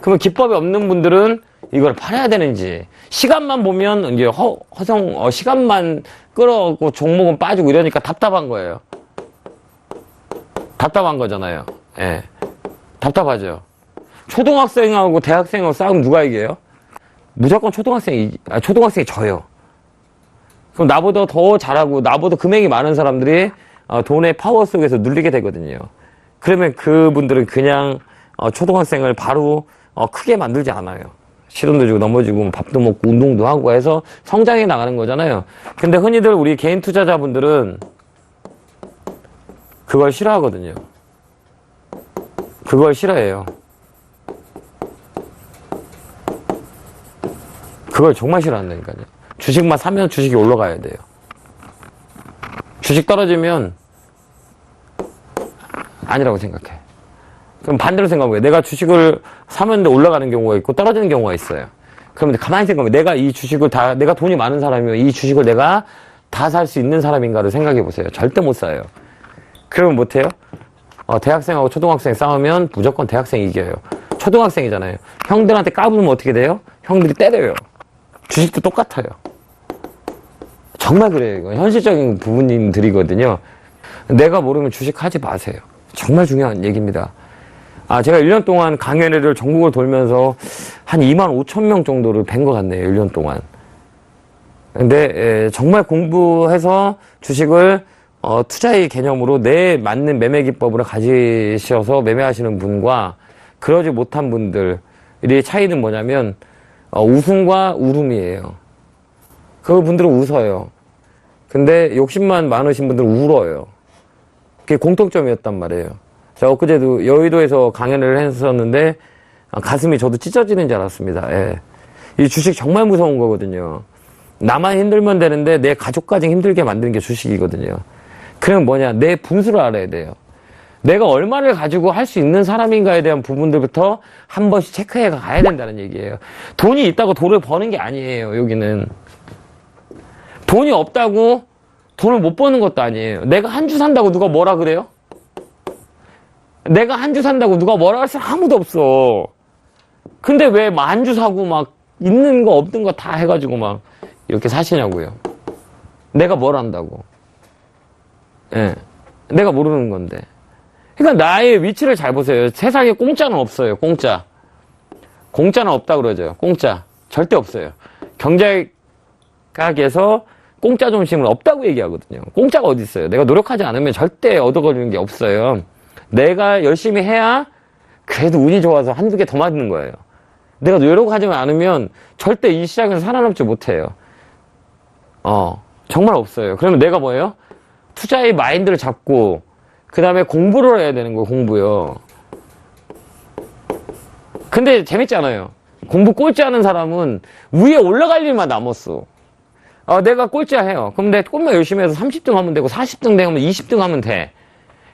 그러면 기법이 없는 분들은 이걸 팔아야 되는지, 시간만 보면 이제 시간만 끌어갖고 종목은 빠지고 이러니까 답답한 거예요. 답답한 거잖아요. 예. 답답하죠. 초등학생하고 대학생하고 싸우면 누가 이겨요? 무조건 초등학생이 져요. 그럼 나보다 더 잘하고 나보다 금액이 많은 사람들이 돈의 파워 속에서 눌리게 되거든요. 그러면 그분들은 그냥 초등학생을 바로 크게 만들지 않아요. 시름도 주고 넘어지고 밥도 먹고 운동도 하고 해서 성장해 나가는 거잖아요. 근데 흔히들 우리 개인 투자자분들은 그걸 싫어하거든요. 그걸 싫어해요. 그걸 정말 싫어한다니까요. 주식만 사면 주식이 올라가야 돼요. 주식 떨어지면 아니라고 생각해. 그럼 반대로 생각해요. 내가 주식을 사면 올라가는 경우가 있고 떨어지는 경우가 있어요. 그러면 가만히 생각해요. 내가 이 주식을 내가 돈이 많은 사람이면 이 주식을 내가 다 살 수 있는 사람인가를 생각해 보세요. 절대 못 사요. 그러면 못해요? 대학생하고 초등학생 싸우면 무조건 대학생이 이겨요. 초등학생이잖아요. 형들한테 까부면 어떻게 돼요? 형들이 때려요. 주식도 똑같아요. 정말 그래요. 이거 현실적인 부분들이거든요. 내가 모르면 주식 하지 마세요. 정말 중요한 얘기입니다. 제가 1년 동안 강연회를 전국을 돌면서 한 2만 5천 명 정도를 뵌 것 같네요. 1년 동안. 근데 정말 공부해서 주식을 투자의 개념으로 내 맞는 매매 기법으로 가지셔서 매매하시는 분과 그러지 못한 분들의 차이는 뭐냐면 웃음과 울음이에요. 그분들은 웃어요. 근데 욕심만 많으신 분들은 울어요. 그게 공통점이었단 말이에요. 제가 엊그제도 여의도에서 강연을 했었는데 가슴이 저도 찢어지는 줄 알았습니다. 예. 이 주식 정말 무서운 거거든요. 나만 힘들면 되는데 내 가족까지 힘들게 만드는 게 주식이거든요. 그럼 뭐냐, 내 분수를 알아야 돼요. 내가 얼마를 가지고 할 수 있는 사람인가에 대한 부분들부터 한 번씩 체크해 가야 된다는 얘기예요. 돈이 있다고 돈을 버는 게 아니에요. 여기는 돈이 없다고 돈을 못 버는 것도 아니에요. 내가 한 주 산다고 누가 뭐라 그래요? 내가 한 주 산다고 누가 뭐라 할 사람 아무도 없어. 근데 왜 한 주 사고 막 있는 거 없는 거 다 해가지고 막 이렇게 사시냐고요. 내가 뭘 안다고. 예. 내가 모르는 건데. 그러니까 나의 위치를 잘 보세요. 세상에 공짜는 없어요. 공짜는 없다 그러죠. 공짜. 절대 없어요. 경제학에서 공짜 중심은 없다고 얘기하거든요. 공짜가 어디 있어요. 내가 노력하지 않으면 절대 얻어걸리는 게 없어요. 내가 열심히 해야 그래도 운이 좋아서 한두 개 더 맞는 거예요. 내가 노력하지 않으면 절대 이 시장에서 살아남지 못해요. 정말 없어요. 그러면 내가 뭐예요? 투자의 마인드를 잡고 그 다음에 공부를 해야 되는 거예요. 공부요. 근데 재밌잖아요. 공부 꼴찌하는 사람은 위에 올라갈 일만 남았어. 내가 꼴찌야 해요. 그럼 내가 조금만 열심히 해서 30등 하면 되고 40등 되면 20등 하면 돼.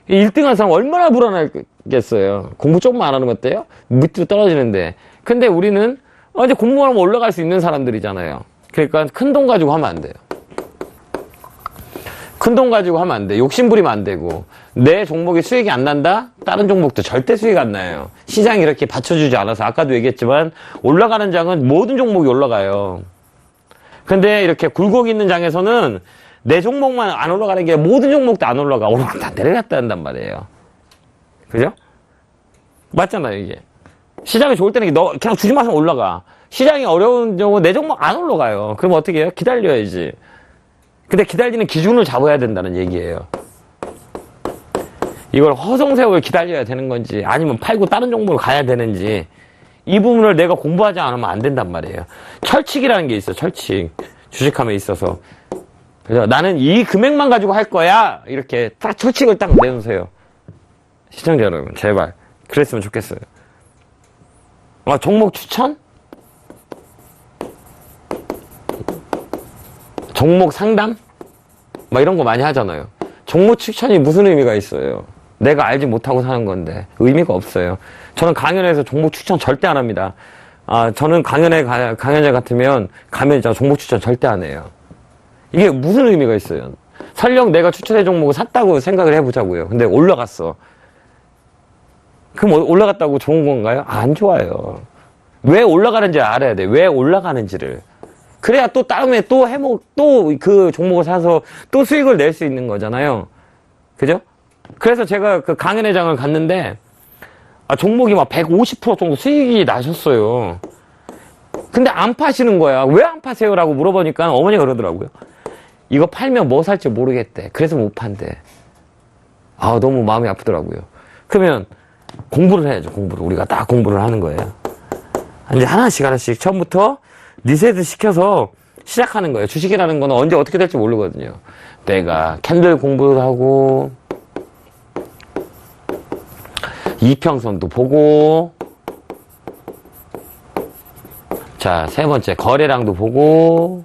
1등 한 사람 얼마나 불안하겠어요. 공부 조금만 안 하는 것 어때요? 밑으로 떨어지는데. 근데 우리는 이제 공부하면 올라갈 수 있는 사람들이잖아요. 그러니까 큰 돈 가지고 하면 안 돼요. 큰 돈 가지고 하면 안 돼. 욕심 부리면 안 되고. 내 종목이 수익이 안 난다? 다른 종목도 절대 수익 안 나요. 시장이 이렇게 받쳐주지 않아서. 아까도 얘기했지만 올라가는 장은 모든 종목이 올라가요. 근데 이렇게 굴곡 있는 장에서는 내 종목만 안 올라가는 게 모든 종목도 안 올라가. 올라갔다 내려갔다 한단 말이에요. 그죠? 맞잖아요, 이게. 시장이 좋을 때는 너 그냥 주지 마서 올라가. 시장이 어려운 경우 내 종목 안 올라가요. 그럼 어떻게 해요? 기다려야지. 근데 기다리는 기준을 잡아야 된다는 얘기예요. 이걸 허송세월 기다려야 되는 건지 아니면 팔고 다른 종목으로 가야 되는지 이 부분을 내가 공부하지 않으면 안 된단 말이에요. 철칙이라는 게 있어요. 철칙. 주식함에 있어서. 그래서 나는 이 금액만 가지고 할 거야. 이렇게 딱 철칙을 딱 내놓으세요. 시청자 여러분, 제발. 그랬으면 좋겠어요. 종목 추천? 종목 상담? 이런 거 많이 하잖아요. 종목 추천이 무슨 의미가 있어요? 내가 알지 못하고 사는 건데 의미가 없어요. 저는 강연에서 종목 추천 절대 안 합니다. 저는 강연회 같으면 가면 종목 추천 절대 안 해요. 이게 무슨 의미가 있어요? 설령 내가 추천해 종목을 샀다고 생각을 해보자고요. 근데 올라갔어. 그럼 올라갔다고 좋은 건가요? 안 좋아요. 왜 올라가는지 알아야 돼. 왜 올라가는지를. 그래야 또 다음에 또 그 종목을 사서 또 수익을 낼 수 있는 거잖아요. 그죠? 그래서 제가 그 강연회장을 갔는데, 종목이 막 150% 정도 수익이 나셨어요. 근데 안 파시는 거야. 왜 안 파세요? 라고 물어보니까 어머니가 그러더라고요. 이거 팔면 뭐 살지 모르겠대. 그래서 못 판대. 너무 마음이 아프더라고요. 그러면 공부를 해야죠. 공부를. 우리가 딱 공부를 하는 거예요. 이제 하나씩 처음부터 리셋을 시켜서 시작하는 거예요. 주식이라는 건 언제 어떻게 될지 모르거든요. 내가 캔들 공부를 하고 이평선도 보고 자, 세 번째 거래량도 보고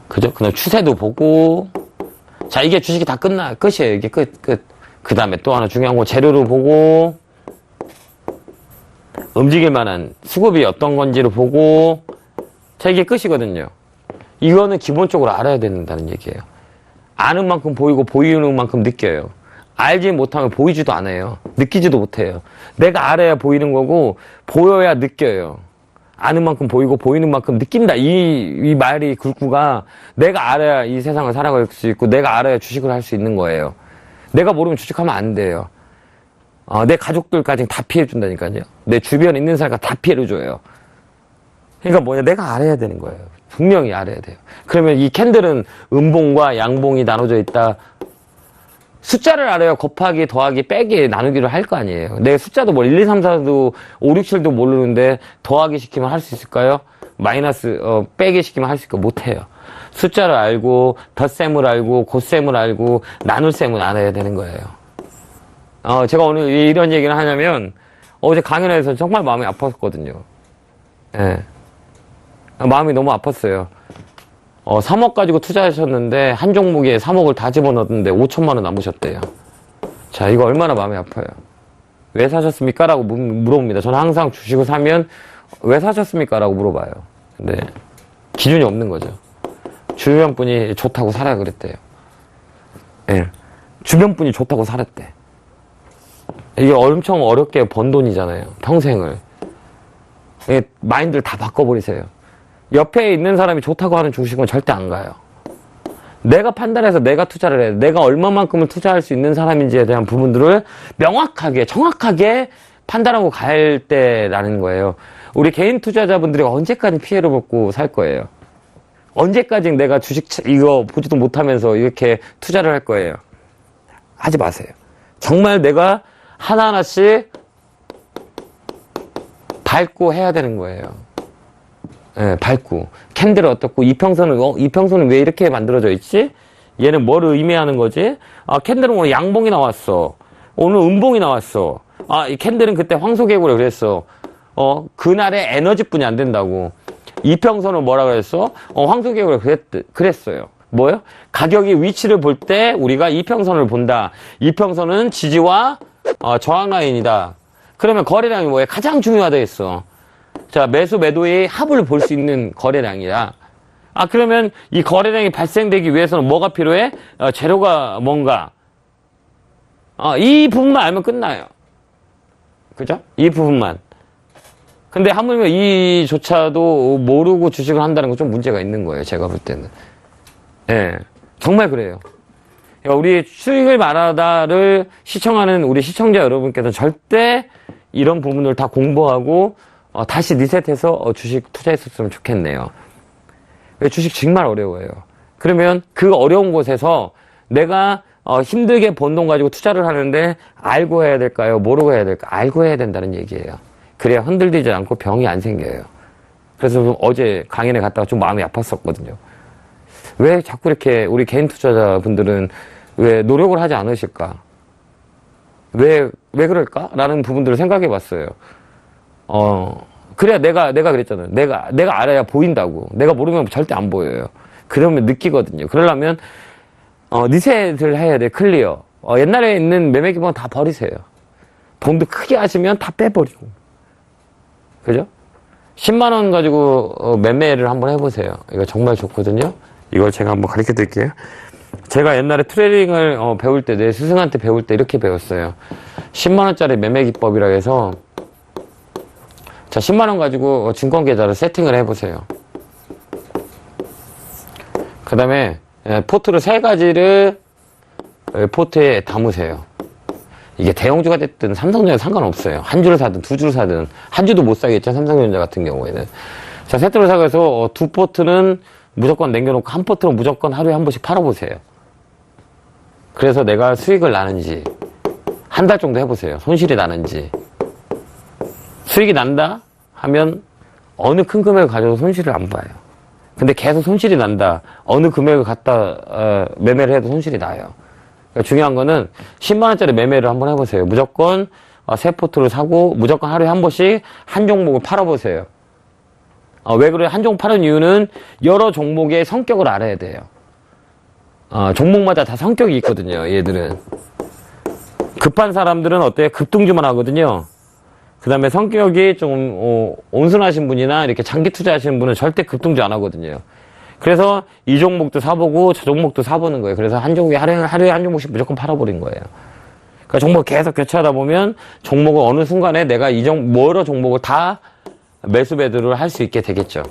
그죠? 그다음 추세도 보고 자, 이게 주식이 다 끝이에요. 이게 끝. 그 다음에 또 하나 중요한 건 재료를 보고, 움직일 만한 수급이 어떤 건지를 보고, 자, 이게 끝이거든요. 이거는 기본적으로 알아야 된다는 얘기예요. 아는 만큼 보이고 보이는 만큼 느껴요. 알지 못하면 보이지도 않아요. 느끼지도 못해요. 내가 알아야 보이는 거고 보여야 느껴요. 아는 만큼 보이고 보이는 만큼 느낀다. 이 말이 굵구가 내가 알아야 이 세상을 살아갈 수 있고 내가 알아야 주식을 할 수 있는 거예요. 내가 모르면 주식하면 안 돼요. 내 가족들까지 다 피해준다니까요. 내 주변에 있는 사람과 다 피해를 줘요. 그러니까 뭐냐, 내가 알아야 되는 거예요. 분명히 알아야 돼요. 그러면 이 캔들은 음봉과 양봉이 나눠져 있다. 숫자를 알아야 곱하기, 더하기, 빼기, 나누기를 할 거 아니에요. 내 숫자도 뭐 1, 2, 3, 4도 5, 6, 7도 모르는데 더하기 시키면 할 수 있을까요? 마이너스, 빼기 시키면 할 수 있을까? 못해요. 숫자를 알고, 덧셈을 알고, 곱셈을 알고, 나눌 셈을 알아야 되는 거예요. 제가 오늘 이런 얘기를 하냐면, 어제 강연에서 정말 마음이 아팠거든요. 예. 마음이 너무 아팠어요. 3억 가지고 투자하셨는데, 한 종목에 3억을 다 집어넣었는데 5천만 원 남으셨대요. 자, 이거 얼마나 마음이 아파요. 왜 사셨습니까? 라고 물어봅니다. 저는 항상 주식을 사면, 왜 사셨습니까? 라고 물어봐요. 근데, 기준이 없는 거죠. 주변 분이 좋다고 사라 그랬대요. 예. 주변 분이 좋다고 살았대. 이게 엄청 어렵게 번 돈이잖아요. 평생을. 마인드를 다 바꿔버리세요. 옆에 있는 사람이 좋다고 하는 주식은 절대 안 가요. 내가 판단해서 내가 투자를 해야 돼. 내가 얼마만큼을 투자할 수 있는 사람인지에 대한 부분들을 명확하게, 정확하게 판단하고 갈 때라는 거예요. 우리 개인 투자자분들이 언제까지 피해를 받고 살 거예요? 언제까지 내가 주식 이거 보지도 못하면서 이렇게 투자를 할 거예요? 하지 마세요. 정말 내가 하나하나씩 밟고 해야 되는 거예요. 예, 밟고. 캔들은 어떻고, 이평선은 왜 이렇게 만들어져 있지? 얘는 뭘 의미하는 거지? 캔들은 오늘 양봉이 나왔어. 오늘 음봉이 나왔어. 이 캔들은 그때 황소개구라 그랬어. 그날의 에너지뿐이 안 된다고. 이평선은 뭐라 그랬어? 황소개구라 그랬어요. 뭐요? 가격이 위치를 볼 때 우리가 이평선을 본다. 이평선은 지지와 저항 라인이다. 그러면 거래량이 뭐예요? 가장 중요하다 했어. 자, 매수 매도의 합을 볼 수 있는 거래량이다. 그러면 이 거래량이 발생되기 위해서는 뭐가 필요해? 재료가 뭔가. 이 부분만 알면 끝나요. 그죠? 이 부분만. 근데 하물며 이조차도 모르고 주식을 한다는 건 좀 문제가 있는 거예요. 제가 볼 때는. 예. 정말 그래요. 우리 수익을 말하다를 시청하는 우리 시청자 여러분께서는 절대 이런 부분을 다 공부하고 다시 리셋해서 주식 투자했었으면 좋겠네요. 주식 정말 어려워요. 그러면 그 어려운 곳에서 내가 힘들게 번 돈 가지고 투자를 하는데 알고 해야 될까요? 모르고 해야 될까요? 알고 해야 된다는 얘기예요. 그래야 흔들리지 않고 병이 안 생겨요. 그래서 어제 강연에 갔다가 좀 마음이 아팠었거든요. 왜 자꾸 이렇게 우리 개인 투자자분들은 왜 노력을 하지 않으실까? 왜 그럴까? 라는 부분들을 생각해 봤어요. 그래야 내가 그랬잖아요. 내가 알아야 보인다고. 내가 모르면 절대 안 보여요. 그러면 느끼거든요. 그러려면, 리셋을 해야 돼. 클리어. 옛날에 있는 매매 기본 다 버리세요. 돈도 크게 하시면 다 빼버리고. 그죠? 10만원 가지고 매매를 한번 해보세요. 이거 정말 좋거든요. 이걸 제가 한번 가르쳐 드릴게요. 제가 옛날에 트레이딩을 배울 때, 내 스승한테 배울 때 이렇게 배웠어요. 10만원짜리 매매 기법이라 해서, 자, 10만원 가지고 증권 계좌를 세팅을 해보세요. 그 다음에, 포트를 3가지를 포트에 담으세요. 이게 대형주가 됐든 삼성전자 상관없어요. 한 주를 사든 두 주를 사든, 한 주도 못 사겠죠, 삼성전자 같은 경우에는. 자, 세트를 사서 2포트는 무조건 남겨놓고 한 포트는 무조건 하루에 한 번씩 팔아보세요. 그래서 내가 수익을 나는지 한 달 정도 해보세요. 손실이 나는지. 수익이 난다 하면 어느 큰 금액을 가져도 손실을 안 봐요. 근데 계속 손실이 난다. 어느 금액을 갖다 매매를 해도 손실이 나요. 그러니까 중요한 거는 10만원짜리 매매를 한번 해보세요. 무조건 세 포트를 사고 무조건 하루에 한 번씩 한 종목을 팔아보세요. 왜 그래요? 한 종목 파는 이유는 여러 종목의 성격을 알아야 돼요. 종목마다 다 성격이 있거든요, 얘들은. 급한 사람들은 어때요? 급등주만 하거든요. 그 다음에 성격이 좀 온순하신 분이나 이렇게 장기 투자하시는 분은 절대 급등주 안 하거든요. 그래서 이 종목도 사보고 저 종목도 사보는 거예요. 그래서 한 종목에 하루에 한 종목씩 무조건 팔아버린 거예요. 그러니까 종목 계속 교체하다 보면 종목을 어느 순간에 내가 여러 종목을 다 매수 매도를 할 수 있게 되겠죠.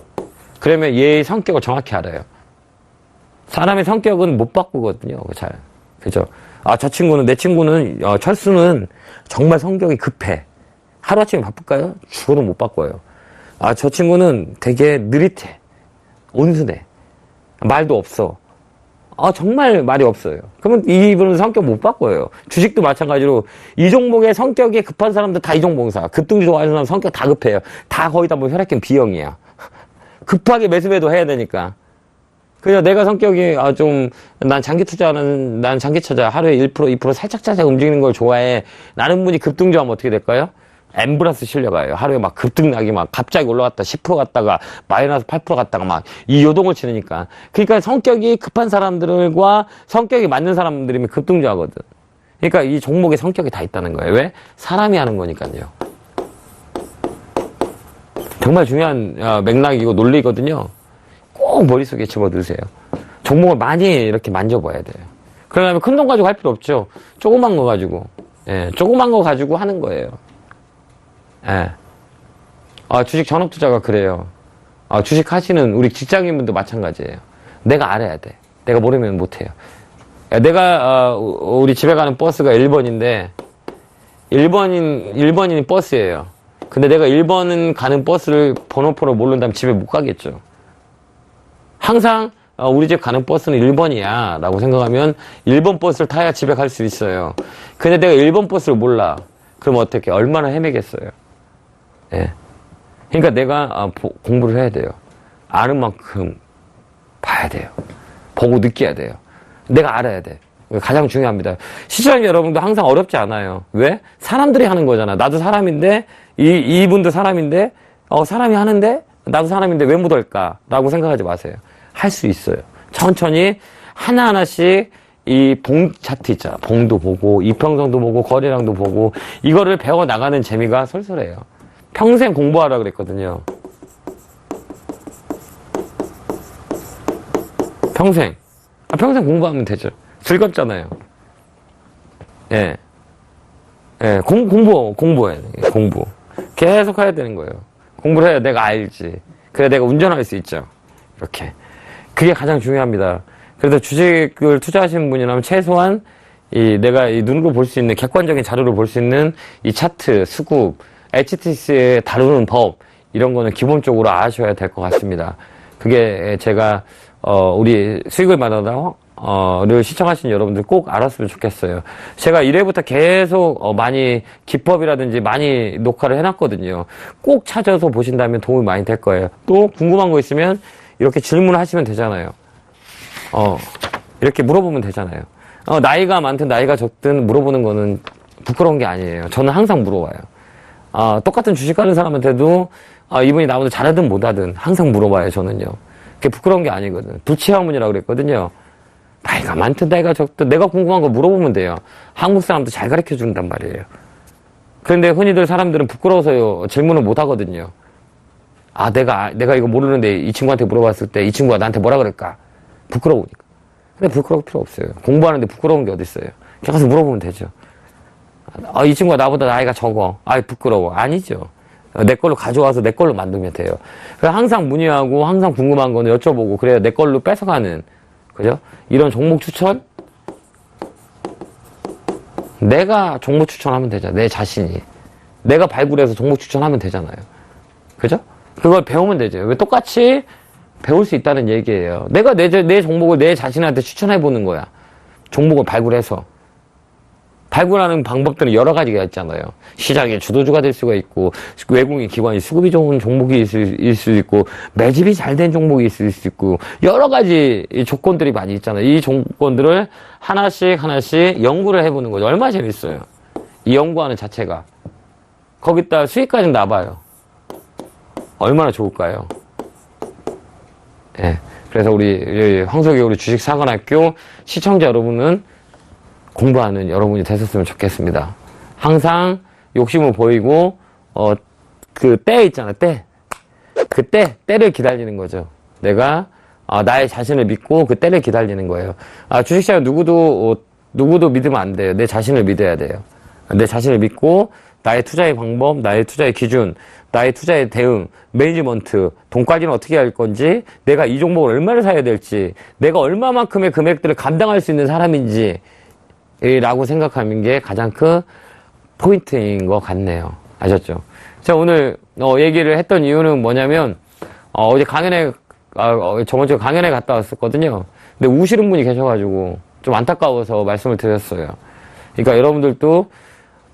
그러면 얘의 성격을 정확히 알아요. 사람의 성격은 못 바꾸거든요. 잘. 그죠? 아, 내 친구는, 철수는 정말 성격이 급해. 하루아침에 바쁠까요? 죽어도 못 바꿔요. 아, 저 친구는 되게 느릿해. 온순해. 말도 없어. 아, 정말 말이 없어요. 그러면 이분은 성격 못 바꿔요. 주식도 마찬가지로 이 종목의 성격이 급한 사람들 다 이 종목 사. 급등주 좋아하는 사람 성격 다 급해요. 다 거의 다 뭐 혈액형 B형이야. 급하게 매수매도 해야 되니까. 그래서 내가 성격이 난 장기 투자 하루에 1%, 2% 살짝 움직이는 걸 좋아해. 나는 분이 급등주 하면 어떻게 될까요? 엠브라스 실려가요. 하루에 막 급등락이 막 갑자기 올라갔다 10% 갔다가 마이너스 8% 갔다가 막 이 요동을 치르니까. 그러니까 성격이 급한 사람들과 성격이 맞는 사람들이면 급등주 하거든. 그러니까 이 종목에 성격이 다 있다는 거예요. 왜? 사람이 하는 거니까요. 정말 중요한 맥락이고 논리거든요. 꼭 머릿속에 집어넣으세요. 종목을 많이 이렇게 만져봐야 돼요. 그러려면 큰 돈 가지고 할 필요 없죠. 조그만 거 가지고. 예, 조그만 거 가지고 하는 거예요. 예. 주식 전업투자가 그래요. 주식 하시는 우리 직장인분도 마찬가지예요. 내가 알아야 돼. 내가 모르면 못해요. 내가, 우리 집에 가는 버스가 1번인데, 1번인 버스예요. 근데 내가 1번 가는 버스를 번호표를 모른다면 집에 못 가겠죠. 항상 우리 집 가는 버스는 1번이야 라고 생각하면 1번 버스를 타야 집에 갈 수 있어요. 근데 내가 1번 버스를 몰라. 그럼 어떻게 얼마나 헤매겠어요. 예. 그러니까 내가 공부를 해야 돼요. 아는 만큼 봐야 돼요. 보고 느껴야 돼요. 내가 알아야 돼. 가장 중요합니다. 시청자 여러분도 항상 어렵지 않아요. 왜? 사람들이 하는 거잖아. 나도 사람인데 이분도 사람인데 사람이 하는데 나도 사람인데 왜 못할까? 라고 생각하지 마세요. 할 수 있어요. 천천히 하나하나씩 이 봉 차트 있잖아. 봉도 보고 이평선도 보고 거래량도 보고 이거를 배워 나가는 재미가 솔솔해요. 평생 공부하라 그랬거든요. 평생 공부하면 되죠. 즐겁잖아요. 예. 예, 공부해. 공부. 계속 해야 되는 거예요. 공부를 해야 내가 알지. 그래 내가 운전할 수 있죠. 이렇게. 그게 가장 중요합니다. 그래서 주식을 투자하시는 분이라면 최소한 내가 이 눈으로 볼 수 있는 객관적인 자료를 볼 수 있는 이 차트, 수급, HTS에 다루는 법 이런 거는 기본적으로 아셔야 될 것 같습니다. 그게 제가 우리 수익을 만나다 를 시청하신 여러분들 꼭 알았으면 좋겠어요. 제가 1회부터 계속 많이 기법이라든지 많이 녹화를 해놨거든요. 꼭 찾아서 보신다면 도움이 많이 될 거예요. 또 궁금한 거 있으면 이렇게 질문하시면 되잖아요. 이렇게 물어보면 되잖아요. 나이가 많든 나이가 적든 물어보는 거는 부끄러운 게 아니에요. 저는 항상 물어봐요. 똑같은 주식하는 사람한테도 이분이 나보다 잘하든 못하든 항상 물어봐요. 저는요. 그게 부끄러운 게 아니거든. 두치화문이라고 그랬거든요. 나이가 많든 나이가 적든 내가 궁금한 거 물어보면 돼요. 한국 사람도 잘 가르쳐 준단 말이에요. 그런데 흔히들 사람들은 부끄러워서 질문을 못 하거든요. 내가 이거 모르는데 이 친구한테 물어봤을 때 이 친구가 나한테 뭐라 그럴까? 부끄러우니까. 근데 부끄러울 필요 없어요. 공부하는데 부끄러운 게 어딨어요. 그냥 가서 물어보면 되죠. 이 친구가 나보다 나이가 적어. 부끄러워. 아니죠. 내 걸로 가져와서 내 걸로 만들면 돼요. 그래서 항상 문의하고 항상 궁금한 거는 여쭤보고 그래야 내 걸로 뺏어가는 그죠? 이런 종목 추천? 내가 종목 추천하면 되잖아. 내 자신이. 내가 발굴해서 종목 추천하면 되잖아요. 그죠? 그걸 배우면 되죠. 왜 똑같이 배울 수 있다는 얘기예요. 내가 내 종목을 내 자신한테 추천해보는 거야. 종목을 발굴해서. 발굴하는 방법들은 여러 가지가 있잖아요. 시장의 주도주가 될 수가 있고, 외국인 기관이 수급이 좋은 종목이 있을 수 있고, 매집이 잘 된 종목이 있을 수 있고, 여러 가지 조건들이 많이 있잖아요. 이 조건들을 하나씩 연구를 해보는 거죠. 얼마나 재밌어요. 이 연구하는 자체가. 거기다 수익까지 나봐요. 얼마나 좋을까요? 예. 그래서 우리 황석이 우리 주식사관학교 시청자 여러분은 공부하는 여러분이 되셨으면 좋겠습니다. 항상 욕심을 보이고 그 때 있잖아, 때. 그 때를 기다리는 거죠. 내가 나의 자신을 믿고 그 때를 기다리는 거예요. 주식시장 누구도 믿으면 안 돼요. 내 자신을 믿어야 돼요. 내 자신을 믿고 나의 투자의 방법, 나의 투자의 기준, 나의 투자의 대응, 매니지먼트, 돈까지는 어떻게 할 건지, 내가 이 종목을 얼마를 사야 될지, 내가 얼마만큼의 금액들을 감당할 수 있는 사람인지 라고 생각하는 게 가장 큰 포인트인 것 같네요. 아셨죠? 제가 오늘 얘기를 했던 이유는 뭐냐면 어제 강연에 저번 주에 강연에 갔다 왔었거든요. 근데 우시는 분이 계셔가지고 좀 안타까워서 말씀을 드렸어요. 그러니까 여러분들도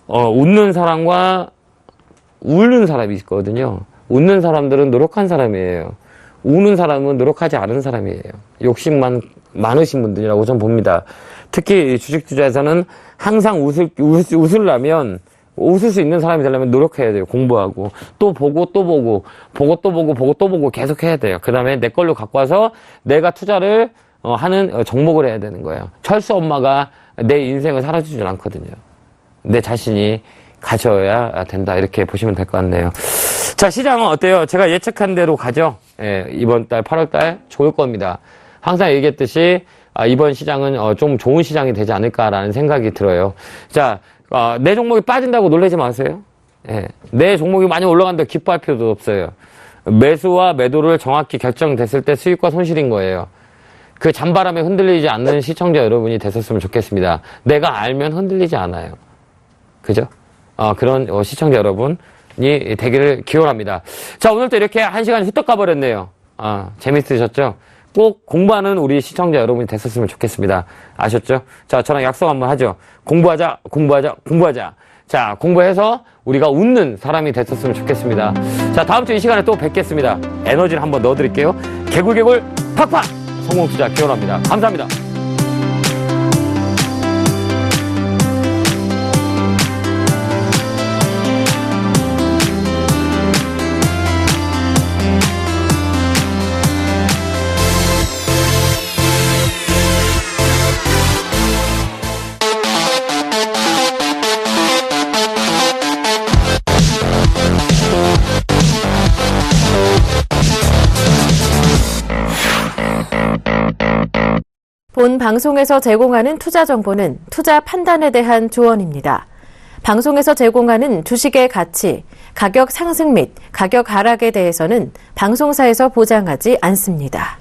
웃는 사람과 울는 사람이 있거든요. 웃는 사람들은 노력한 사람이에요. 우는 사람은 노력하지 않은 사람이에요. 욕심만 많으신 분들이라고 전 봅니다. 특히 주식 투자에서는 항상 웃으려면, 웃을 수 있는 사람이 되려면 노력해야 돼요. 공부하고. 또 보고, 또 보고, 보고, 또 보고, 보고, 또 보고 계속 해야 돼요. 그 다음에 내 걸로 갖고 와서 내가 투자를 하는 종목을 해야 되는 거예요. 철수 엄마가 내 인생을 살아주진 않거든요. 내 자신이 가져야 된다. 이렇게 보시면 될 것 같네요. 자, 시장은 어때요? 제가 예측한 대로 가죠? 예, 이번 달, 8월 달 좋을 겁니다. 항상 얘기했듯이, 이번 시장은 좀 좋은 시장이 되지 않을까라는 생각이 들어요. 자, 내 종목이 빠진다고 놀라지 마세요. 예, 내 종목이 많이 올라간다고 기뻐할 필요도 없어요. 매수와 매도를 정확히 결정됐을 때 수익과 손실인 거예요. 그 잔바람에 흔들리지 않는 시청자 여러분이 되셨으면 좋겠습니다. 내가 알면 흔들리지 않아요. 그죠? 그런 시청자 여러분이 되기를 기원합니다. 자, 오늘도 이렇게 1시간이 후딱 가버렸네요. 재밌으셨죠? 꼭 공부하는 우리 시청자 여러분이 됐었으면 좋겠습니다. 아셨죠? 자, 저랑 약속 한번 하죠. 공부하자, 공부하자, 공부하자. 자, 공부해서 우리가 웃는 사람이 됐었으면 좋겠습니다. 자, 다음 주 이 시간에 또 뵙겠습니다. 에너지를 한번 넣어드릴게요. 개굴개굴 팍팍! 성공 투자 기원합니다. 감사합니다. 본 방송에서 제공하는 투자 정보는 투자 판단에 대한 조언입니다. 방송에서 제공하는 주식의 가치, 가격 상승 및 가격 하락에 대해서는 방송사에서 보장하지 않습니다.